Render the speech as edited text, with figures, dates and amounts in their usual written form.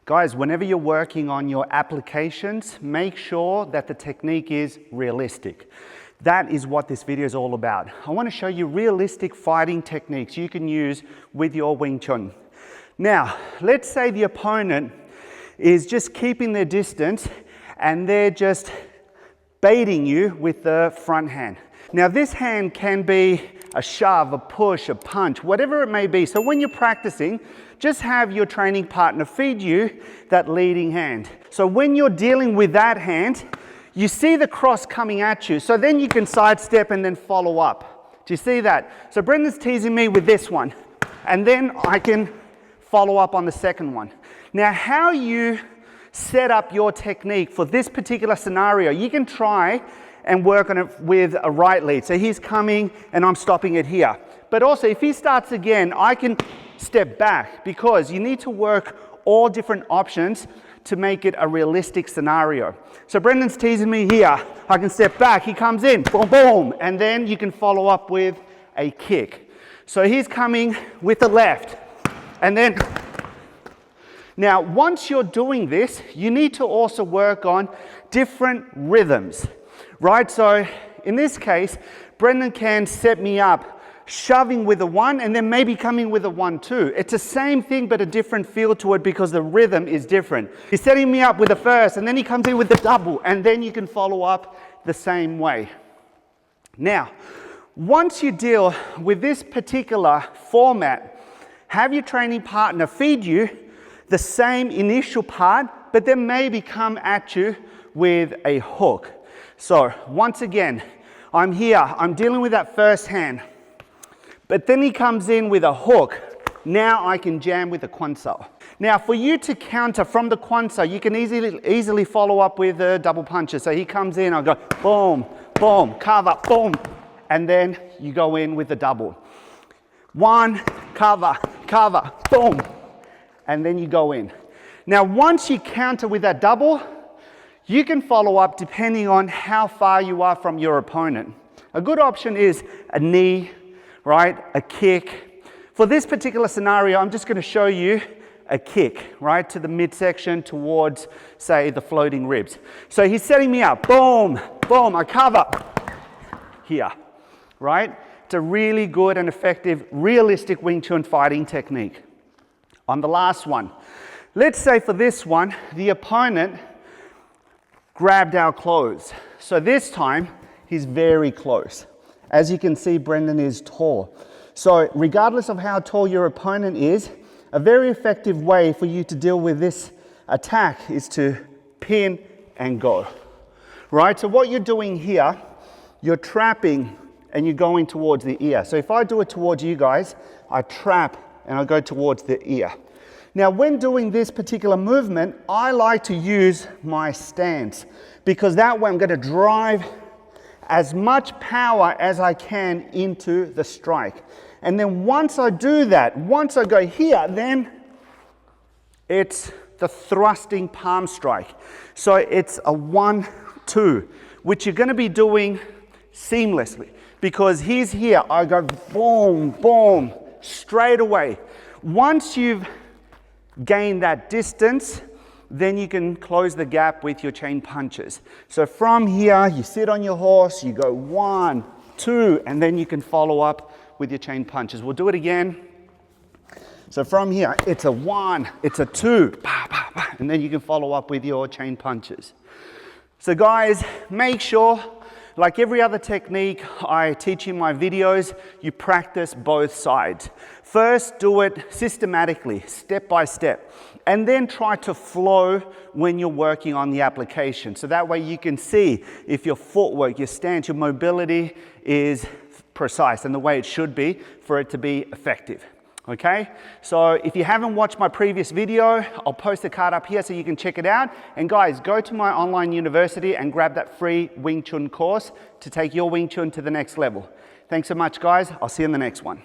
Guys, whenever you're working on your applications, make sure that the technique is realistic. That is what this video is all about. I want to show you realistic fighting techniques you can use with your Wing Chun. Now, let's say the opponent is just keeping their distance and they're just baiting you with the front hand. Now, this hand can be a shove, a push, a punch, whatever it may be. So when you're practicing, just have your training partner feed you that leading hand. So when you're dealing with that hand, you see the cross coming at you. So then you can sidestep and then follow up. Do you see that? So Brendan's teasing me with this one, and then I can follow up on the second one. Now, how you set up your technique for this particular scenario, you can try and work on it with a right lead. So he's coming and I'm stopping it here. But also if he starts again, I can step back, because you need to work all different options to make it a realistic scenario. So Brendan's teasing me here. I can step back, he comes in, boom, boom, and then you can follow up with a kick. So he's coming with the left, and then, now once you're doing this, you need to also work on different rhythms, right? So in this case, Brendan can set me up shoving with a 1 and then maybe coming with a 1-2. It's the same thing but a different feel to it because the rhythm is different. He's setting me up with the first and then he comes in with the double, and then you can follow up the same way. Now, once you deal with this particular format, have your training partner feed you the same initial part, but then maybe come at you with a hook. So once again, I'm here, I'm dealing with that first hand, but then he comes in with a hook. Now I can jam with the kwansao. Now for you to counter from the kwansao, you can easily follow up with a double punches. So he comes in, I go boom, boom, cover, boom, and then you go in with the double. 1, cover, cover, boom, and then you go in. Now once you counter with that double, you can follow up depending on how far you are from your opponent. A good option is a knee, right? A kick. For this particular scenario, I'm just going to show you a kick, right? To the midsection towards, say, the floating ribs. So he's setting me up. Boom, boom, I cover here, right? It's a really good and effective, realistic Wing Chun fighting technique. On the last one, let's say for this one, the opponent grabbed our clothes. So this time, he's very close. As you can see, Brendan is tall. So regardless of how tall your opponent is, a very effective way for you to deal with this attack is to pin and go, right? So what you're doing here, you're trapping and you're going towards the ear. So if I do it towards you guys, I trap and I go towards the ear. Now, when doing this particular movement, I like to use my stance, because that way I'm going to drive as much power as I can into the strike. And then once I do that, once I go here, then it's the thrusting palm strike. So it's a 1-2, which you're going to be doing seamlessly, because he's here, I go boom, boom, straight away. Once you've gained that distance, then you can close the gap with your chain punches. So from here, you sit on your horse, you go 1, 2, and then you can follow up with your chain punches. We'll do it again. So from here, it's a 1, it's a 2, and then you can follow up with your chain punches. So guys, make sure, like every other technique I teach in my videos, you practice both sides. First, do it systematically, step by step, and then try to flow when you're working on the application. So that way you can see if your footwork, your stance, your mobility is precise and the way it should be for it to be effective. Okay, so if you haven't watched my previous video, I'll post a card up here so you can check it out. And guys, go to my online university and grab that free Wing Chun course to take your Wing Chun to the next level. Thanks so much, guys. I'll see you in the next one.